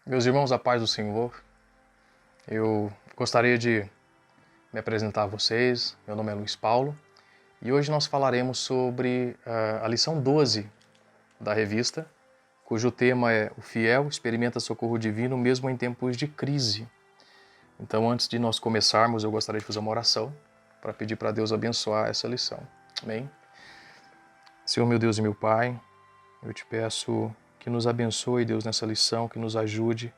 Meus irmãos, a paz do Senhor, eu gostaria de me apresentar a vocês. Meu nome é Luiz Paulo e hoje nós falaremos sobre a lição 12 da revista, cujo tema é O Fiel Experimenta Socorro Divino mesmo em tempos de crise. Então, antes de nós começarmos, eu gostaria de fazer uma oração para pedir para Deus abençoar essa lição. Amém? Senhor, meu Deus e meu Pai, eu te peço que nos abençoe, Deus, nessa lição, que nos ajude,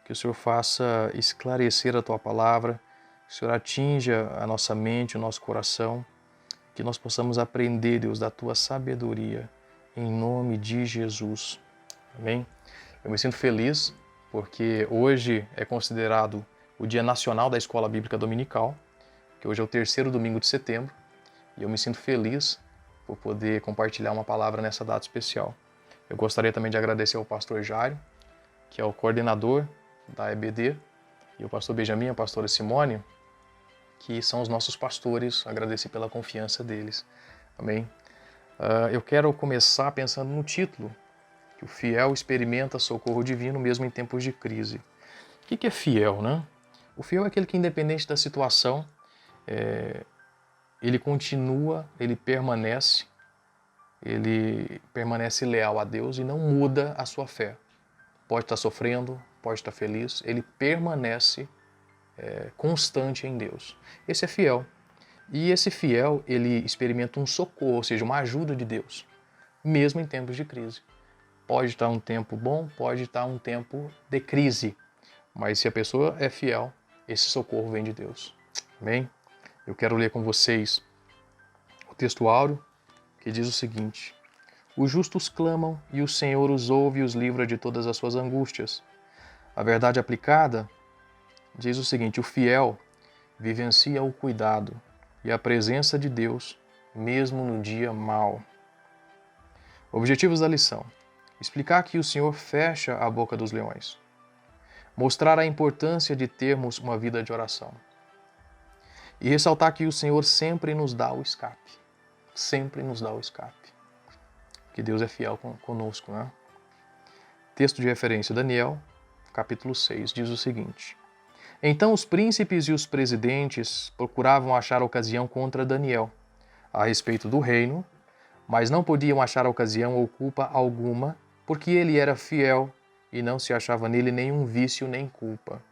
que o Senhor faça esclarecer a Tua Palavra, que o Senhor atinja a nossa mente, o nosso coração, que nós possamos aprender, Deus, da Tua sabedoria, em nome de Jesus. Amém? Eu me sinto feliz porque hoje é considerado o Dia Nacional da Escola Bíblica Dominical, que hoje é o 3º domingo de setembro, e eu me sinto feliz por poder compartilhar uma palavra nessa data especial. Eu gostaria também de agradecer ao pastor Jário, que é o coordenador da EBD, e o pastor Benjamin, a pastora Simone, que são os nossos pastores. Agradecer pela confiança deles. Amém? Eu quero começar pensando no título, que o fiel experimenta socorro divino mesmo em tempos de crise. O que é fiel, né? O fiel é aquele que, independente da situação, ele continua, ele permanece leal a Deus e não muda a sua fé. Pode estar sofrendo, pode estar feliz, ele permanece constante em Deus. Esse é fiel. E esse fiel, ele experimenta um socorro, ou seja, uma ajuda de Deus, mesmo em tempos de crise. Pode estar um tempo bom, pode estar um tempo de crise, mas se a pessoa é fiel, esse socorro vem de Deus. Amém? Eu quero ler com vocês o texto áureo, que diz o seguinte: Os justos clamam e o Senhor os ouve e os livra de todas as suas angústias. A verdade aplicada diz o seguinte: o fiel vivencia o cuidado e a presença de Deus, mesmo no dia mau. Objetivos da lição: explicar que o Senhor fecha a boca dos leões, mostrar a importância de termos uma vida de oração e ressaltar que o Senhor sempre nos dá o escape. Sempre nos dá o escape. Que Deus é fiel conosco, né? Texto de referência: Daniel, capítulo 6, diz o seguinte: Então os príncipes e os presidentes procuravam achar ocasião contra Daniel a respeito do reino, mas não podiam achar ocasião ou culpa alguma, porque ele era fiel e não se achava nele nenhum vício nem culpa.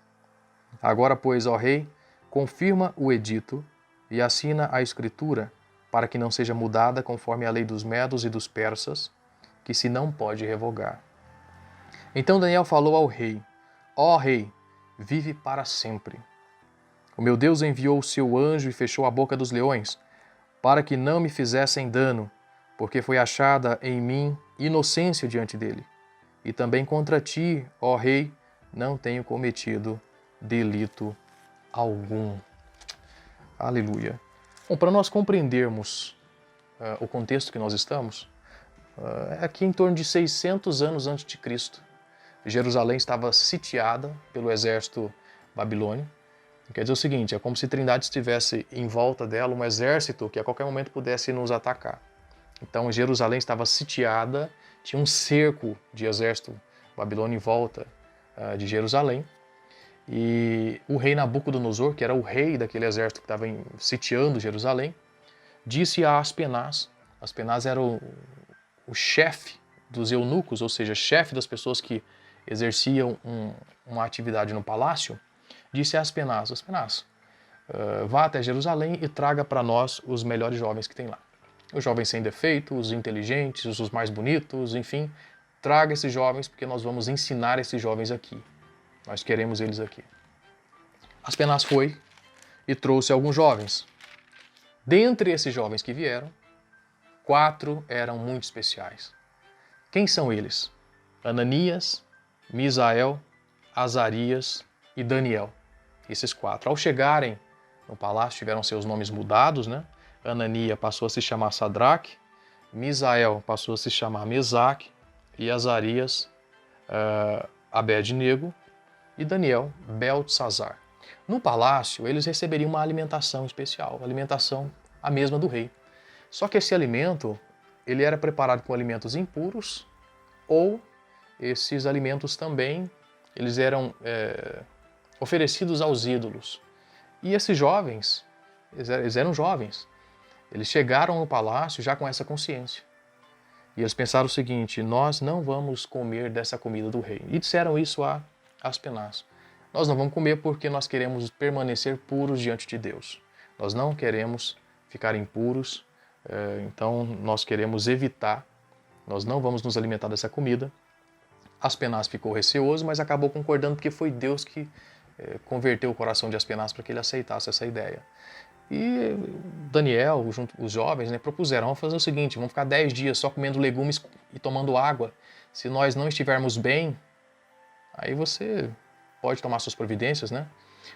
Agora, pois, ó rei, confirma o edito e assina a escritura, para que não seja mudada conforme a lei dos medos e dos persas, que se não pode revogar. Então Daniel falou ao rei: Ó rei, vive para sempre. O meu Deus enviou o seu anjo e fechou a boca dos leões, para que não me fizessem dano, porque foi achada em mim inocência diante dele. E também contra ti, ó rei, não tenho cometido delito algum. Aleluia. Bom, para nós compreendermos o contexto que nós estamos, é aqui em torno de 600 anos antes de Cristo. Jerusalém estava sitiada pelo exército babilônio. Quer dizer o seguinte, é como se Trindade estivesse em volta dela, um exército que a qualquer momento pudesse nos atacar. Então Jerusalém estava sitiada, tinha um cerco de exército babilônio em volta de Jerusalém. E o rei Nabucodonosor, que era o rei daquele exército que estava sitiando Jerusalém, disse a Aspenaz era o chefe dos eunucos, ou seja, chefe das pessoas que exerciam uma atividade no palácio, disse a Aspenaz, vá até Jerusalém e traga para nós os melhores jovens que tem lá. Os jovens sem defeito, os inteligentes, os mais bonitos, enfim, traga esses jovens porque nós vamos ensinar esses jovens aqui. Nós queremos eles aqui. Aspenaz foi e trouxe alguns jovens. Dentre esses jovens que vieram, 4 eram muito especiais. Quem são eles? Ananias, Misael, Azarias e Daniel. Esses 4. Ao chegarem no palácio, tiveram seus nomes mudados, né? Ananias passou a se chamar Sadraque, Misael passou a se chamar Mesaque e Azarias, Abed-nego, e Daniel, Beltesazar. No palácio, eles receberiam uma alimentação especial, alimentação a mesma do rei. Só que esse alimento, ele era preparado com alimentos impuros ou esses alimentos também eles eram oferecidos aos ídolos. E esses jovens, eles eram jovens, eles chegaram no palácio já com essa consciência. E eles pensaram o seguinte: nós não vamos comer dessa comida do rei. E disseram isso a Aspenaz: nós não vamos comer porque nós queremos permanecer puros diante de Deus. Nós não queremos ficar impuros, então nós queremos evitar, nós não vamos nos alimentar dessa comida. Aspenaz ficou receoso, mas acabou concordando porque foi Deus que converteu o coração de Aspenaz para que ele aceitasse essa ideia. E Daniel, junto os jovens, propuseram: vamos fazer o seguinte, vamos ficar 10 dias só comendo legumes e tomando água. Se nós não estivermos bem, aí você pode tomar suas providências, né?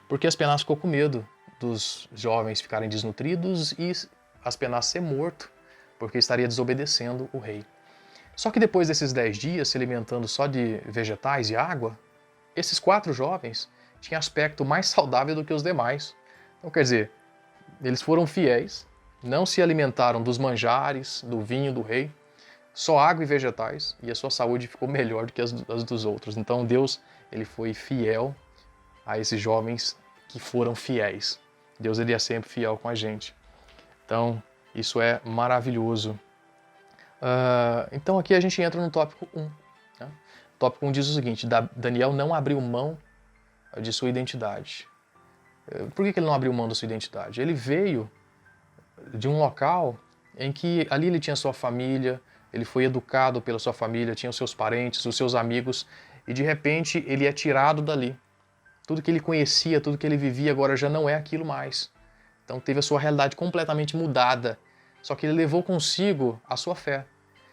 Porque Aspenaz ficou com medo dos jovens ficarem desnutridos e Aspenaz ser morto, porque estaria desobedecendo o rei. Só que depois desses 10 dias, se alimentando só de vegetais e água, esses 4 jovens tinham aspecto mais saudável do que os demais. Então, quer dizer, eles foram fiéis, não se alimentaram dos manjares, do vinho do rei, só água e vegetais, e a sua saúde ficou melhor do que as dos outros. Então Deus, ele foi fiel a esses jovens que foram fiéis. Deus, ele é sempre fiel com a gente. Então, isso é maravilhoso. Então aqui a gente entra no tópico 1. Né? O tópico 1 diz o seguinte: Daniel não abriu mão de sua identidade. Por que ele não abriu mão da sua identidade? Ele veio de um local em que ali ele tinha sua família, ele foi educado pela sua família, tinha os seus parentes, os seus amigos, e de repente ele é tirado dali. Tudo que ele conhecia, tudo que ele vivia agora já não é aquilo mais. Então teve a sua realidade completamente mudada. Só que ele levou consigo a sua fé.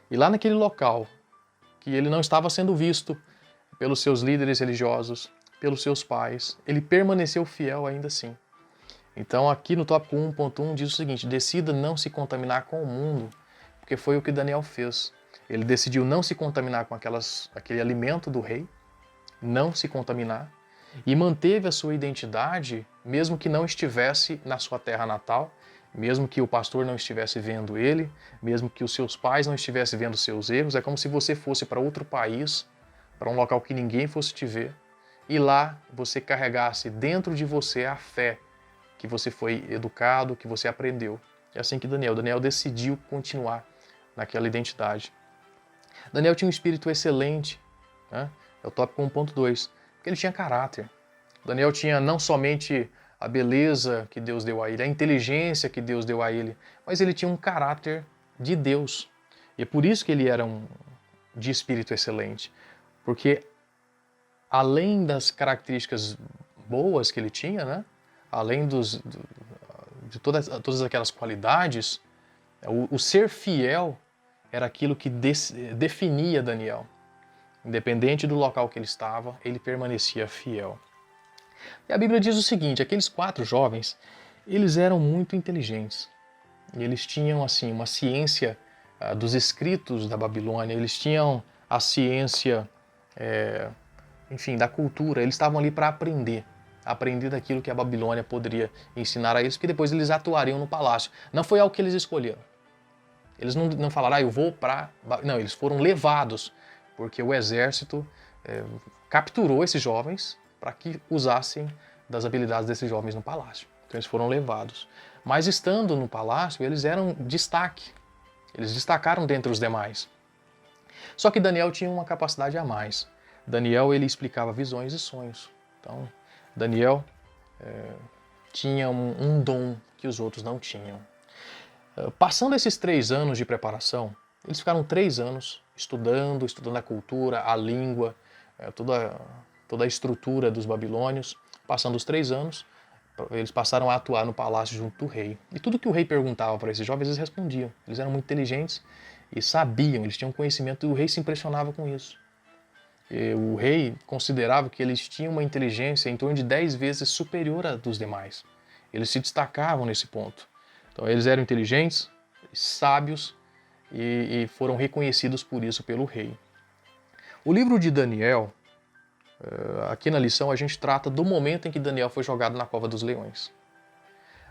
E lá naquele local, que ele não estava sendo visto pelos seus líderes religiosos, pelos seus pais, ele permaneceu fiel ainda assim. Então aqui no tópico 1.1 diz o seguinte: decida não se contaminar com o mundo, porque foi o que Daniel fez. Ele decidiu não se contaminar com aquele alimento do rei, não se contaminar, e manteve a sua identidade, mesmo que não estivesse na sua terra natal, mesmo que o pastor não estivesse vendo ele, mesmo que os seus pais não estivessem vendo seus erros. É como se você fosse para outro país, para um local que ninguém fosse te ver, e lá você carregasse dentro de você a fé que você foi educado, que você aprendeu. É assim que Daniel decidiu continuar naquela identidade. Daniel tinha um espírito excelente, né? É o tópico 1.2, porque ele tinha caráter. Daniel tinha não somente a beleza que Deus deu a ele, a inteligência que Deus deu a ele, mas ele tinha um caráter de Deus. E é por isso que ele era de espírito excelente, porque além das características boas que ele tinha, né? Além de todas aquelas qualidades, o ser fiel era aquilo que definia Daniel. Independente do local que ele estava, ele permanecia fiel. E a Bíblia diz o seguinte: aqueles 4 jovens, eles eram muito inteligentes. Eles tinham assim uma ciência dos escritos da Babilônia, eles tinham a ciência, enfim, da cultura. Eles estavam ali para aprender daquilo que a Babilônia poderia ensinar a eles, porque depois eles atuariam no palácio. Não foi algo que eles escolheram. Eles não falaram: eu vou para... Não, eles foram levados, porque o exército capturou esses jovens para que usassem das habilidades desses jovens no palácio. Então eles foram levados. Mas estando no palácio, eles eram destaque. Eles destacaram dentre os demais. Só que Daniel tinha uma capacidade a mais. Daniel, ele explicava visões e sonhos. Então, Daniel tinha um dom que os outros não tinham. Passando esses 3 anos de preparação, eles ficaram 3 anos estudando a cultura, a língua, toda a estrutura dos babilônios. Passando os 3 anos, eles passaram a atuar no palácio junto do rei. E tudo que o rei perguntava para esses jovens, eles respondiam. Eles eram muito inteligentes e sabiam, eles tinham conhecimento, e o rei se impressionava com isso. E o rei considerava que eles tinham uma inteligência em torno de 10 vezes superior à dos demais. Eles se destacavam nesse ponto. Então eles eram inteligentes, sábios e foram reconhecidos por isso pelo rei. O livro de Daniel, aqui na lição a gente trata do momento em que Daniel foi jogado na cova dos leões.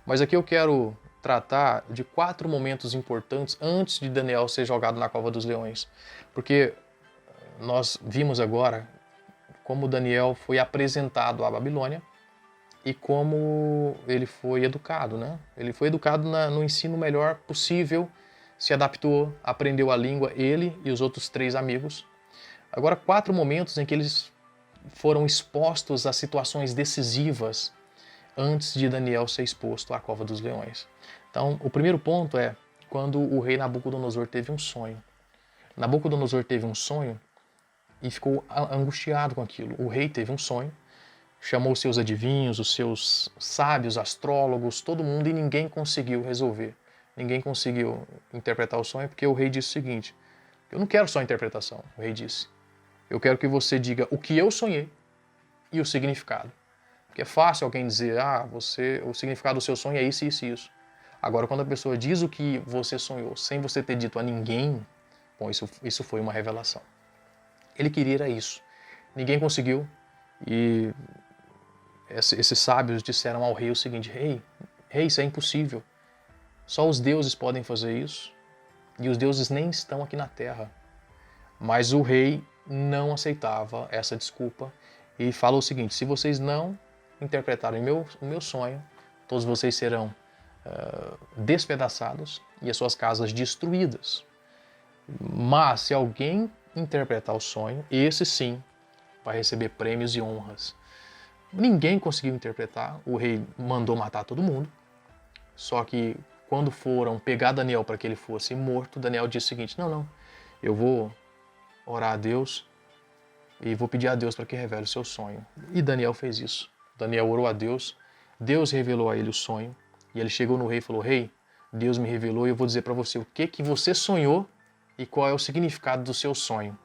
Mas aqui eu quero tratar de 4 momentos importantes antes de Daniel ser jogado na cova dos leões. Porque nós vimos agora como Daniel foi apresentado à Babilônia e como ele foi educado, né? Ele foi educado no ensino melhor possível, se adaptou, aprendeu a língua, ele e os outros 3 amigos. Agora, 4 momentos em que eles foram expostos a situações decisivas antes de Daniel ser exposto à cova dos leões. Então, o primeiro ponto é quando o rei Nabucodonosor teve um sonho. Nabucodonosor teve um sonho e ficou angustiado com aquilo. O rei teve um sonho, chamou os seus adivinhos, os seus sábios, astrólogos, todo mundo, e ninguém conseguiu resolver. Ninguém conseguiu interpretar o sonho, porque o rei disse o seguinte: eu não quero só interpretação, o rei disse. Eu quero que você diga o que eu sonhei e o significado. Porque é fácil alguém dizer, o significado do seu sonho é isso, isso e isso. Agora, quando a pessoa diz o que você sonhou sem você ter dito a ninguém, bom, isso foi uma revelação. Ele queria isso. Ninguém conseguiu. E esses sábios disseram ao rei o seguinte: rei, isso é impossível. Só os deuses podem fazer isso. E os deuses nem estão aqui na terra. Mas o rei não aceitava essa desculpa e falou o seguinte: se vocês não interpretarem o meu sonho, todos vocês serão despedaçados e as suas casas destruídas. Mas se alguém interpretar o sonho, esse sim vai receber prêmios e honras. Ninguém conseguiu interpretar, o rei mandou matar todo mundo, só que quando foram pegar Daniel para que ele fosse morto, Daniel disse o seguinte: não, eu vou orar a Deus e vou pedir a Deus para que revele o seu sonho. E Daniel fez isso. Daniel orou a Deus, Deus revelou a ele o sonho, e ele chegou no rei e falou: rei, Deus me revelou e eu vou dizer para você o que você sonhou e qual é o significado do seu sonho.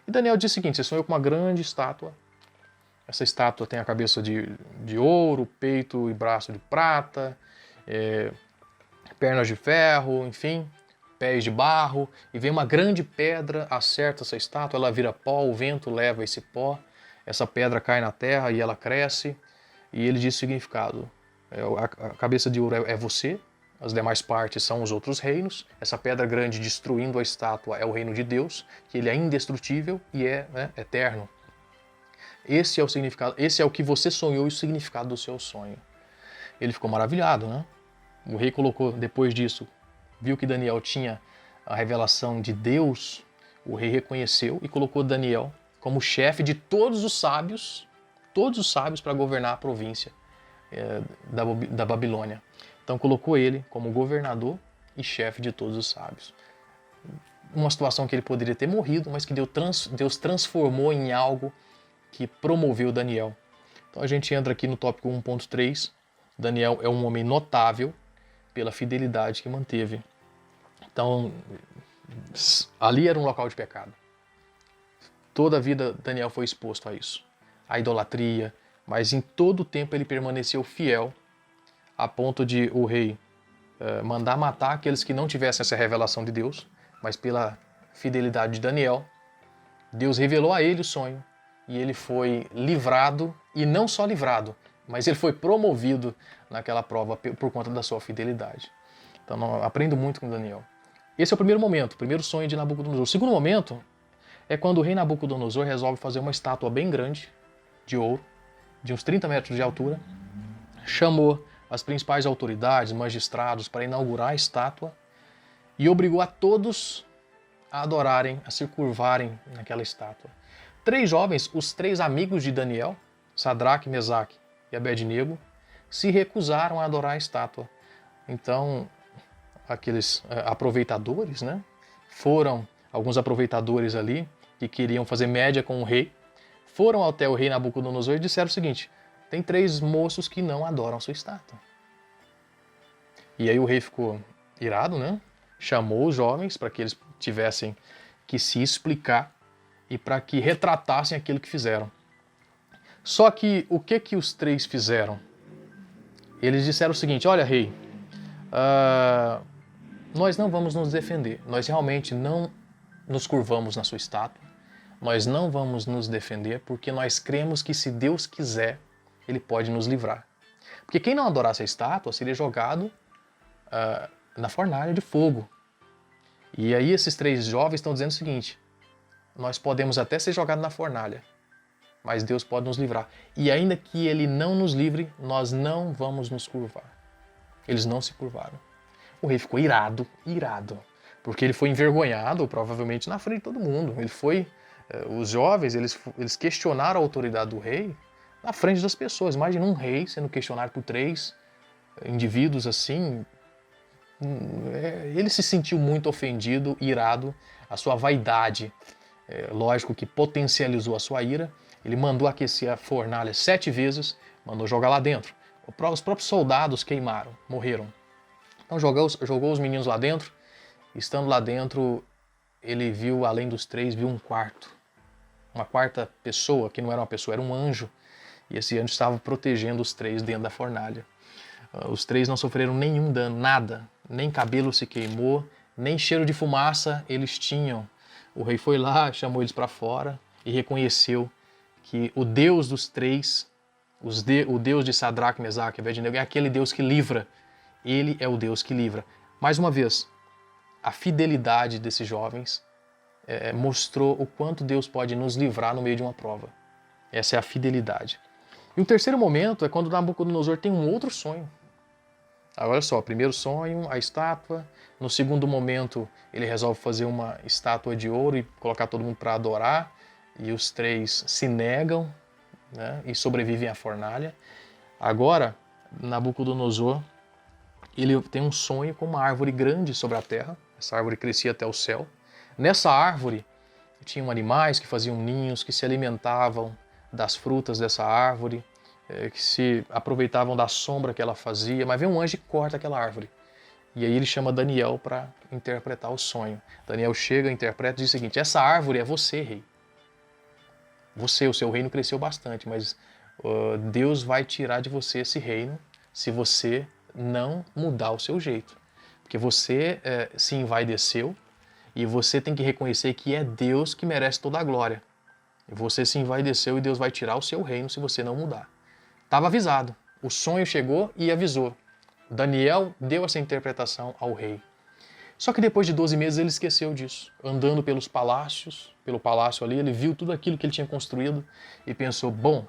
E Daniel disse o seguinte: você sonhou com uma grande estátua. Essa estátua tem a cabeça de ouro, peito e braço de prata, pernas de ferro, enfim, pés de barro, e vem uma grande pedra, acerta essa estátua, ela vira pó, o vento leva esse pó, essa pedra cai na terra e ela cresce, e ele diz o significado: a cabeça de ouro é você, as demais partes são os outros reinos, essa pedra grande destruindo a estátua é o reino de Deus, que ele é indestrutível e é eterno. Esse é o significado, esse é o que você sonhou e o significado do seu sonho. Ele ficou maravilhado, né? O rei colocou, depois disso, viu que Daniel tinha a revelação de Deus, o rei reconheceu e colocou Daniel como chefe de todos os sábios para governar a província da Babilônia. Então colocou ele como governador e chefe de todos os sábios. Uma situação que ele poderia ter morrido, mas que Deus transformou em algo que promoveu Daniel. Então a gente entra aqui no tópico 1.3. Daniel é um homem notável pela fidelidade que manteve. Então, ali era um local de pecado. Toda a vida Daniel foi exposto a isso, a idolatria, mas em todo o tempo ele permaneceu fiel, a ponto de o rei mandar matar aqueles que não tivessem essa revelação de Deus, mas pela fidelidade de Daniel, Deus revelou a ele o sonho e ele foi livrado, e não só livrado, mas ele foi promovido naquela prova por conta da sua fidelidade. Então, eu aprendo muito com Daniel. Esse é o primeiro momento, o primeiro sonho de Nabucodonosor. O segundo momento é quando o rei Nabucodonosor resolve fazer uma estátua bem grande, de ouro, de uns 30 metros de altura, chamou as principais autoridades, magistrados, para inaugurar a estátua e obrigou a todos a adorarem, a se curvarem naquela estátua. 3 jovens, os 3 amigos de Daniel, Sadraque, Mesaque e Abednego, se recusaram a adorar a estátua. Então, aqueles aproveitadores, né? Foram alguns aproveitadores ali que queriam fazer média com o rei, foram até o rei Nabucodonosor e disseram o seguinte: tem 3 moços que não adoram a sua estátua. E aí o rei ficou irado, né? Chamou os jovens para que eles tivessem que se explicar e para que retratassem aquilo que fizeram. Só que o que os 3 fizeram? Eles disseram o seguinte: olha, rei, nós não vamos nos defender, nós realmente não nos curvamos na sua estátua, nós não vamos nos defender porque nós cremos que se Deus quiser, Ele pode nos livrar. Porque quem não adorasse a estátua seria jogado na fornalha de fogo. E aí esses 3 jovens estão dizendo o seguinte: nós podemos até ser jogados na fornalha, mas Deus pode nos livrar. E ainda que Ele não nos livre, nós não vamos nos curvar. Eles não se curvaram. O rei ficou irado, porque ele foi envergonhado, provavelmente, na frente de todo mundo. Os jovens, eles questionaram a autoridade do rei na frente das pessoas. Imagina um rei sendo questionado por 3 indivíduos assim. Ele se sentiu muito ofendido, irado, a sua vaidade, lógico que potencializou a sua ira. Ele mandou aquecer a fornalha 7 vezes, mandou jogar lá dentro. Os próprios soldados queimaram, morreram. Então jogou os meninos lá dentro. Estando lá dentro, ele viu, além dos 3, viu um quarto. Uma quarta pessoa, que não era uma pessoa, era um anjo. E esse anjo estava protegendo os 3 dentro da fornalha. Os 3 não sofreram nenhum dano, nada. Nem cabelo se queimou, nem cheiro de fumaça eles tinham. O rei foi lá, chamou eles para fora e reconheceu que o Deus dos 3, o Deus de Sadraque, Mesaque e Abednego, é aquele Deus que livra. Ele é o Deus que livra. Mais uma vez, a fidelidade desses jovens mostrou o quanto Deus pode nos livrar no meio de uma prova. Essa é a fidelidade. E o terceiro momento é quando Nabucodonosor tem um outro sonho. Olha só, primeiro sonho, a estátua. No segundo momento, ele resolve fazer uma estátua de ouro e colocar todo mundo para adorar. E os 3 se negam, né, e sobrevivem à fornalha. Agora, Nabucodonosor, ele tem um sonho com uma árvore grande sobre a terra. Essa árvore crescia até o céu. Nessa árvore, tinham animais que faziam ninhos, que se alimentavam das frutas dessa árvore, que se aproveitavam da sombra que ela fazia, mas vem um anjo e corta aquela árvore. E aí ele chama Daniel para interpretar o sonho. Daniel chega, interpreta e diz o seguinte: essa árvore é você, rei. Você, o seu reino cresceu bastante, mas Deus vai tirar de você esse reino se você não mudar o seu jeito. Porque você se envaideceu e você tem que reconhecer que é Deus que merece toda a glória. Você se envaideceu e Deus vai tirar o seu reino se você não mudar. Estava avisado. O sonho chegou e avisou. Daniel deu essa interpretação ao rei. Só que depois de 12 meses ele esqueceu disso. Andando pelos palácios, pelo palácio ali, ele viu tudo aquilo que ele tinha construído e pensou: bom,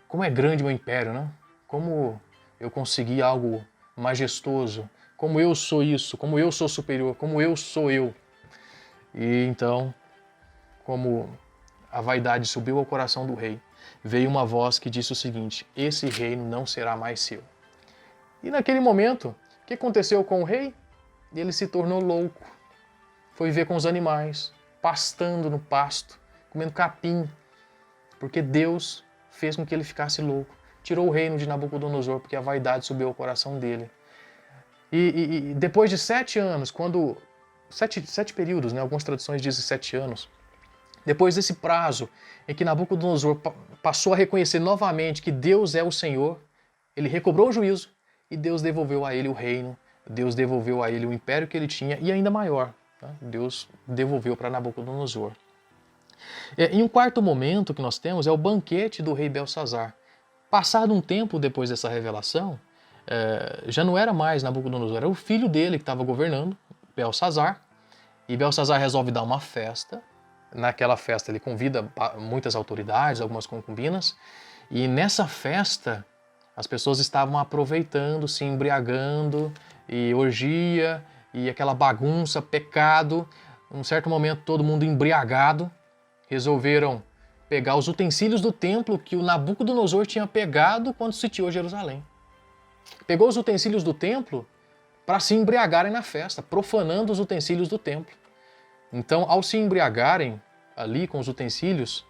como é grande meu império, né? Como eu consegui algo majestoso, como eu sou isso, como eu sou superior, como eu sou eu. E então, como a vaidade subiu ao coração do rei, veio uma voz que disse o seguinte: esse reino não será mais seu. E naquele momento, o que aconteceu com o rei? Ele se tornou louco. Foi viver com os animais, pastando no pasto, comendo capim, porque Deus fez com que ele ficasse louco. Tirou o reino de Nabucodonosor, porque a vaidade subiu ao coração dele. E depois de 7 anos, quando... 7 períodos, né? Algumas traduções dizem 7 anos. Depois desse prazo em que Nabucodonosor passou a reconhecer novamente que Deus é o Senhor, ele recobrou o juízo e Deus devolveu a ele o reino, Deus devolveu a ele o império que ele tinha e ainda maior. Tá? Deus devolveu para Nabucodonosor. E um quarto momento que nós temos é o banquete do rei Belsazar. Passado um tempo depois dessa revelação, já não era mais Nabucodonosor, era o filho dele que estava governando, Belsazar, e Belsazar resolve dar uma festa. Naquela festa ele convida muitas autoridades, algumas concubinas, e nessa festa as pessoas estavam aproveitando, se embriagando, e orgia, e aquela bagunça, pecado. Num certo momento todo mundo embriagado, resolveram pegar os utensílios do templo que o Nabucodonosor tinha pegado quando sitiou Jerusalém. Pegou os utensílios do templo para se embriagarem na festa, profanando os utensílios do templo. Então, ao se embriagarem ali com os utensílios,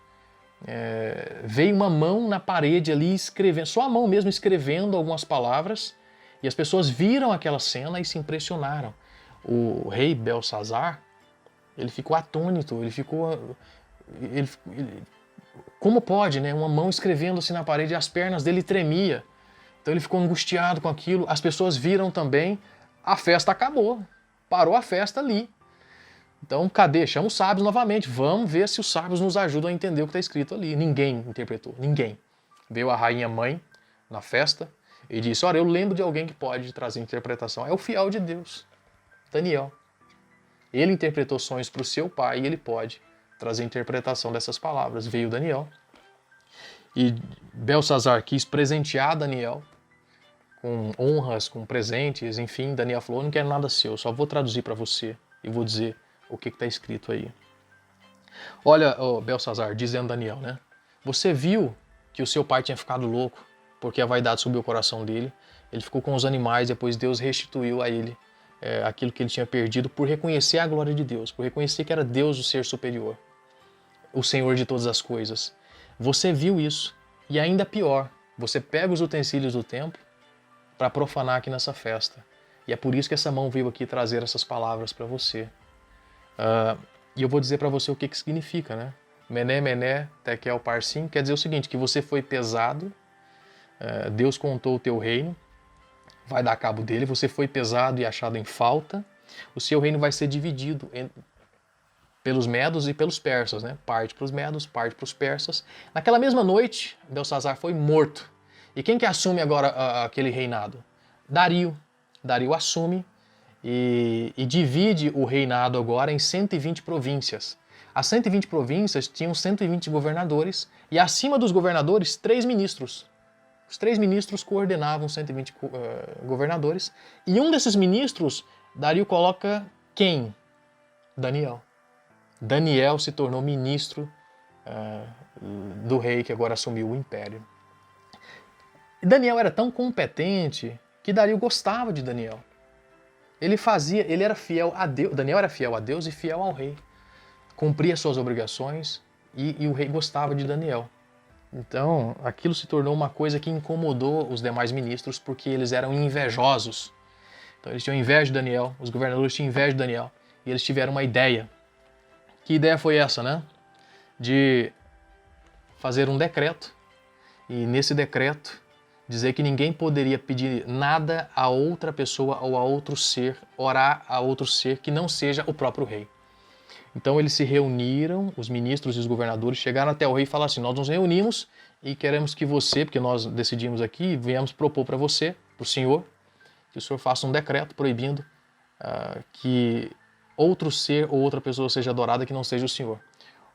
veio uma mão na parede ali escrevendo, só a mão mesmo escrevendo algumas palavras, e as pessoas viram aquela cena e se impressionaram. O rei Belsazar, ele ficou atônito, como pode, né? Uma mão escrevendo assim na parede e as pernas dele tremia. Então ele ficou angustiado com aquilo, as pessoas viram também, a festa acabou, parou a festa ali. Então, cadê? Chama os sábios novamente. Vamos ver se os sábios nos ajudam a entender o que está escrito ali. Ninguém interpretou, ninguém. Veio a rainha mãe na festa e disse: olha, eu lembro de alguém que pode trazer interpretação. É o fiel de Deus, Daniel. Ele interpretou sonhos para o seu pai e ele pode trazer interpretação dessas palavras. Veio Daniel E Belsazar quis presentear Daniel com honras, com presentes, enfim. Daniel falou, não quero nada seu, só vou traduzir para você e vou dizer o que está escrito aí. Olha, Belsazar, dizendo Daniel, né? Você viu que o seu pai tinha ficado louco porque a vaidade subiu o coração dele. Ele ficou com os animais, depois Deus restituiu a ele aquilo que ele tinha perdido por reconhecer a glória de Deus, por reconhecer que era Deus o ser superior, o Senhor de todas as coisas. Você viu isso. E ainda pior, você pega os utensílios do templo para profanar aqui nessa festa. E é por isso que essa mão veio aqui trazer essas palavras para você. E eu vou dizer para você o que significa, né? Mené, mené, tekel, parsim, quer dizer o seguinte, que você foi pesado, Deus contou o teu reino, vai dar cabo dele, você foi pesado e achado em falta, o seu reino vai ser dividido pelos medos e pelos persas, né? Parte para os medos, parte para os persas. Naquela mesma noite, Belsazar foi morto. E quem que assume agora aquele reinado? Dario. Dario assume e divide o reinado agora em 120 províncias. As 120 províncias tinham 120 governadores e acima dos governadores, 3 ministros. Os 3 ministros coordenavam 120 governadores e um desses ministros, Dario coloca quem? Daniel. Daniel se tornou ministro do rei que agora assumiu o império. E Daniel era tão competente que Dario gostava de Daniel. Ele era fiel a Deus, Daniel era fiel a Deus e fiel ao rei. Cumpria suas obrigações e o rei gostava de Daniel. Então, aquilo se tornou uma coisa que incomodou os demais ministros porque eles eram invejosos. Então, eles tinham inveja de Daniel, os governadores tinham inveja de Daniel e eles tiveram uma ideia. Que ideia foi essa, né? De fazer um decreto e nesse decreto dizer que ninguém poderia pedir nada a outra pessoa ou a outro ser, orar a outro ser que não seja o próprio rei. Então eles se reuniram, os ministros e os governadores chegaram até o rei e falaram assim, nós nos reunimos e queremos que você, porque nós decidimos aqui, viemos propor para você, para o senhor, que o senhor faça um decreto proibindo que outro ser ou outra pessoa seja adorada que não seja o senhor.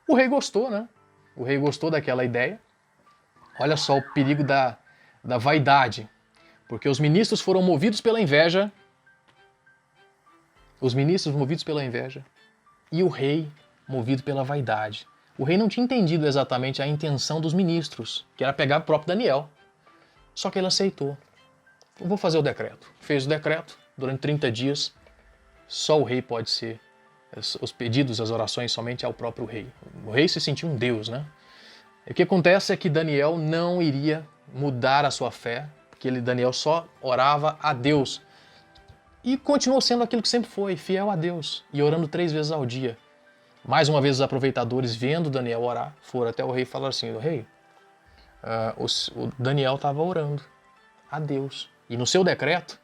O rei gostou, né? O rei gostou daquela ideia. Olha só o perigo da vaidade, porque os ministros foram movidos pela inveja, e o rei movido pela vaidade. O rei não tinha entendido exatamente a intenção dos ministros, que era pegar o próprio Daniel. Só que ele aceitou. Vou fazer o decreto. Fez o decreto, durante 30 dias, só o rei pode ser, os pedidos, as orações somente ao próprio rei. O rei se sentia um deus, né? E o que acontece é que Daniel não iria mudar a sua fé, porque Daniel só orava a Deus. E continuou sendo aquilo que sempre foi, fiel a Deus, e orando 3 vezes ao dia. Mais uma vez os aproveitadores, vendo Daniel orar, foram até o rei e falaram assim, o rei, o Daniel estava orando a Deus. E no seu decreto,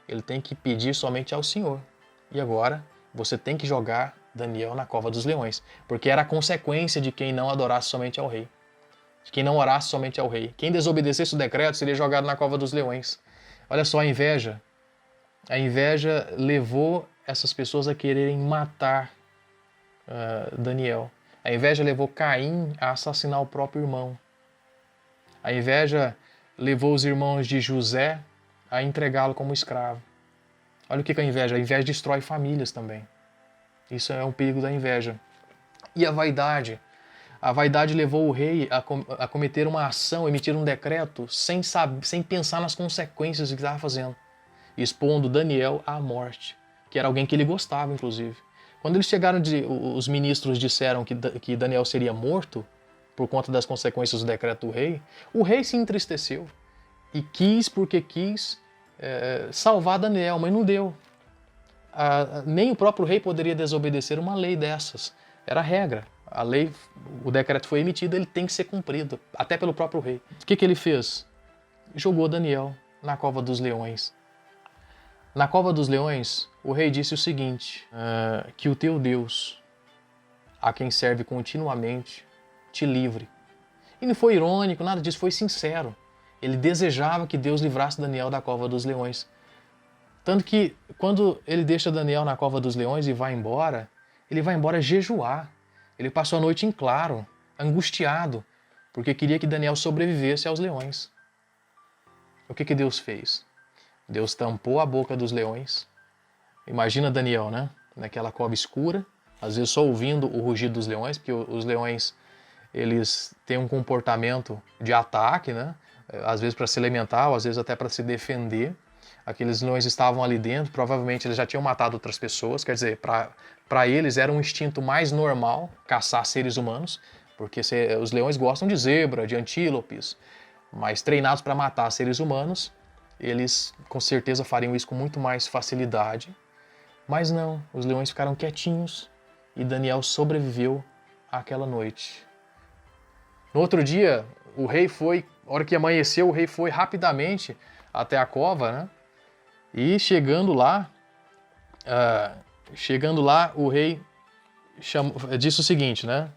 ele tem que pedir somente ao Senhor. E agora, você tem que jogar Daniel na cova dos leões, porque era a consequência de quem não adorasse somente ao rei. De quem não orasse somente ao rei. Quem desobedecesse o decreto seria jogado na cova dos leões. Olha só a inveja. A inveja levou essas pessoas a quererem matar Daniel. A inveja levou Caim a assassinar o próprio irmão. A inveja levou os irmãos de José a entregá-lo como escravo. Olha o que é a inveja. A inveja destrói famílias também. Isso é um perigo da inveja. E a vaidade. A vaidade levou o rei a cometer uma ação, emitir um decreto, sem pensar nas consequências do que estava fazendo, expondo Daniel à morte, que era alguém que ele gostava, inclusive. Quando eles chegaram, os ministros disseram que Daniel seria morto por conta das consequências do decreto do rei, o rei se entristeceu e porque quis salvar Daniel, mas não deu. Nem o próprio rei poderia desobedecer uma lei dessas. Era a regra. A lei, o decreto foi emitido, ele tem que ser cumprido, até pelo próprio rei. O que ele fez? Jogou Daniel na cova dos leões. Na cova dos leões, o rei disse o seguinte, que o teu Deus, a quem serve continuamente, te livre. E não foi irônico, nada disso, foi sincero. Ele desejava que Deus livrasse Daniel da cova dos leões. Tanto que, quando ele deixa Daniel na cova dos leões e vai embora, ele vai embora jejuar. Ele passou a noite em claro, angustiado, porque queria que Daniel sobrevivesse aos leões. O que Deus fez? Deus tampou a boca dos leões. Imagina Daniel, né? Naquela cova escura, às vezes só ouvindo o rugido dos leões, porque os leões, eles têm um comportamento de ataque, né? Às vezes para se alimentar, ou às vezes até para se defender. Aqueles leões estavam ali dentro, provavelmente eles já tinham matado outras pessoas, quer dizer, para eles era um instinto mais normal caçar seres humanos, porque os leões gostam de zebra, de antílopes, mas treinados para matar seres humanos, eles com certeza fariam isso com muito mais facilidade. Mas não, os leões ficaram quietinhos e Daniel sobreviveu àquela noite. No outro dia, o rei foi, na hora que amanheceu, o rei foi rapidamente até a cova, né? E chegando lá, o rei disse o seguinte, né?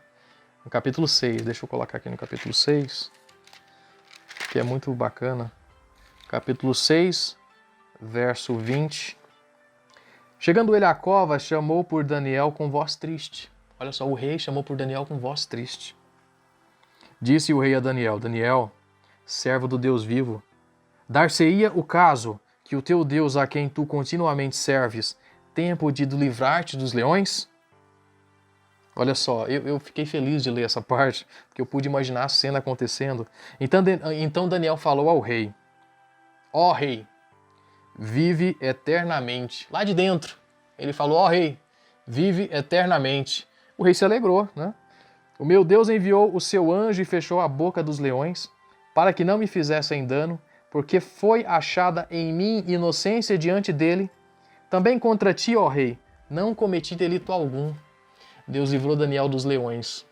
No capítulo 6, deixa eu colocar aqui no capítulo 6, que é muito bacana. Capítulo 6, verso 20. Chegando ele à cova, chamou por Daniel com voz triste. Olha só, o rei chamou por Daniel com voz triste. Disse o rei a Daniel: Daniel, servo do Deus vivo, dar-se-ia o caso que o teu Deus, a quem tu continuamente serves, tenha podido livrar-te dos leões? Olha só, eu fiquei feliz de ler essa parte, porque eu pude imaginar a cena acontecendo. Então Daniel falou ao rei: ó rei, vive eternamente. Lá de dentro, ele falou: ó rei, vive eternamente. O rei se alegrou, né? O meu Deus enviou o seu anjo e fechou a boca dos leões, para que não me fizessem dano, porque foi achada em mim inocência diante dele. Também contra ti, ó rei, não cometi delito algum. Deus livrou Daniel dos leões,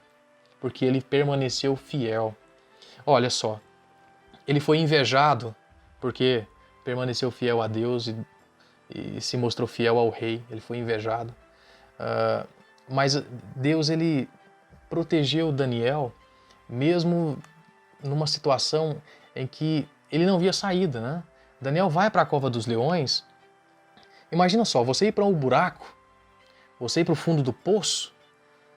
porque ele permaneceu fiel. Olha só, ele foi invejado, porque permaneceu fiel a Deus e se mostrou fiel ao rei. Ele foi invejado. Mas Deus, ele protegeu Daniel, mesmo numa situação em que ele não via saída, né? Daniel vai para a cova dos leões. Imagina só, você ir para um buraco, você ir para o fundo do poço,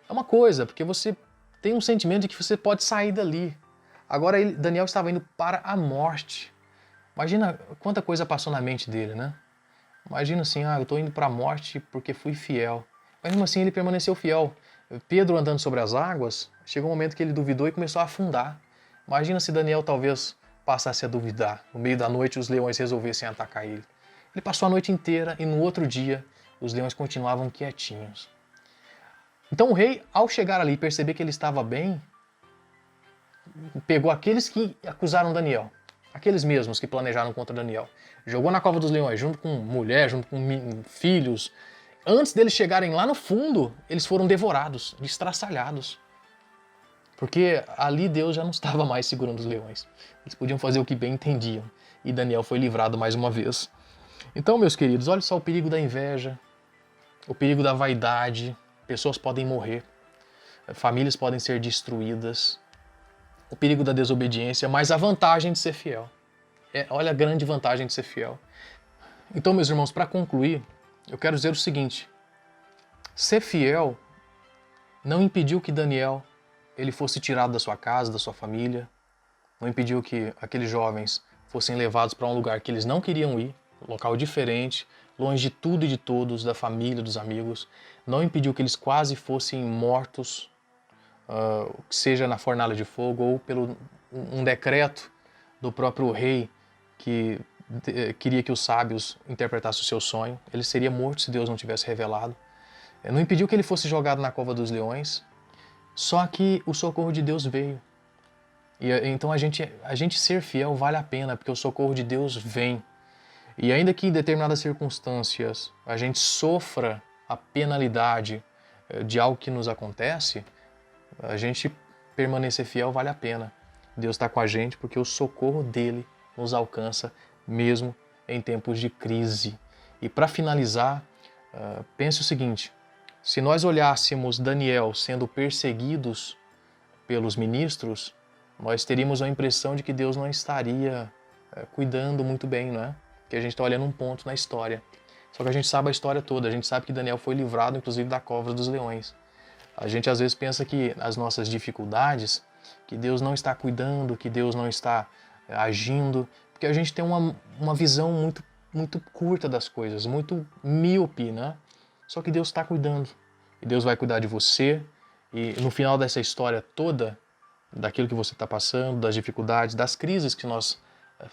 é uma coisa, porque você tem um sentimento de que você pode sair dali. Agora Daniel estava indo para a morte. Imagina quanta coisa passou na mente dele, né? Imagina assim, eu estou indo para a morte porque fui fiel. Mas mesmo assim ele permaneceu fiel. Pedro andando sobre as águas, chegou um momento que ele duvidou e começou a afundar. Imagina se Daniel talvez passasse a duvidar. No meio da noite os leões resolvessem atacar ele. Ele passou a noite inteira e no outro dia os leões continuavam quietinhos. Então o rei, ao chegar ali e perceber que ele estava bem, pegou aqueles que acusaram Daniel, aqueles mesmos que planejaram contra Daniel, jogou na cova dos leões, junto com mulher, junto com filhos. Antes deles chegarem lá no fundo, eles foram devorados, destraçalhados. Porque ali Deus já não estava mais segurando os leões. Eles podiam fazer o que bem entendiam. E Daniel foi livrado mais uma vez. Então, meus queridos, olha só o perigo da inveja, o perigo da vaidade. Pessoas podem morrer, famílias podem ser destruídas, o perigo da desobediência, mas a vantagem de ser fiel. Olha a grande vantagem de ser fiel. Então, meus irmãos, para concluir, eu quero dizer o seguinte: ser fiel não impediu que Daniel ele fosse tirado da sua casa, da sua família, não impediu que aqueles jovens fossem levados para um lugar que eles não queriam ir, um local diferente, longe de tudo e de todos, da família, dos amigos. Não impediu que eles quase fossem mortos, seja na fornalha de fogo ou pelo um decreto do próprio rei que queria que os sábios interpretassem o seu sonho. Ele seria morto se Deus não tivesse revelado. Não impediu que ele fosse jogado na cova dos leões, só que o socorro de Deus veio. E então a gente ser fiel vale a pena, porque o socorro de Deus vem. E ainda que em determinadas circunstâncias a gente sofra a penalidade de algo que nos acontece, a gente permanecer fiel vale a pena. Deus está com a gente porque o socorro dele nos alcança mesmo em tempos de crise. E para finalizar, pense o seguinte: se nós olhássemos Daniel sendo perseguidos pelos ministros, nós teríamos a impressão de que Deus não estaria cuidando muito bem, não é? Que a gente está olhando um ponto na história. Só que a gente sabe a história toda, a gente sabe que Daniel foi livrado, inclusive, da cova dos leões. A gente às vezes pensa que as nossas dificuldades que Deus não está cuidando, que Deus não está agindo, porque a gente tem uma visão muito curta das coisas, muito míope, né? Só que Deus está cuidando, e Deus vai cuidar de você, e no final dessa história toda, daquilo que você está passando, das dificuldades, das crises que nós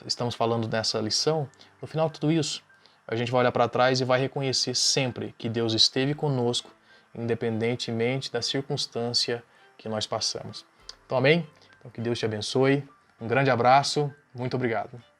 estamos falando nessa lição, no final de tudo isso, a gente vai olhar para trás e vai reconhecer sempre que Deus esteve conosco, independentemente da circunstância que nós passamos. Então, amém? Então, que Deus te abençoe. Um grande abraço. Muito obrigado.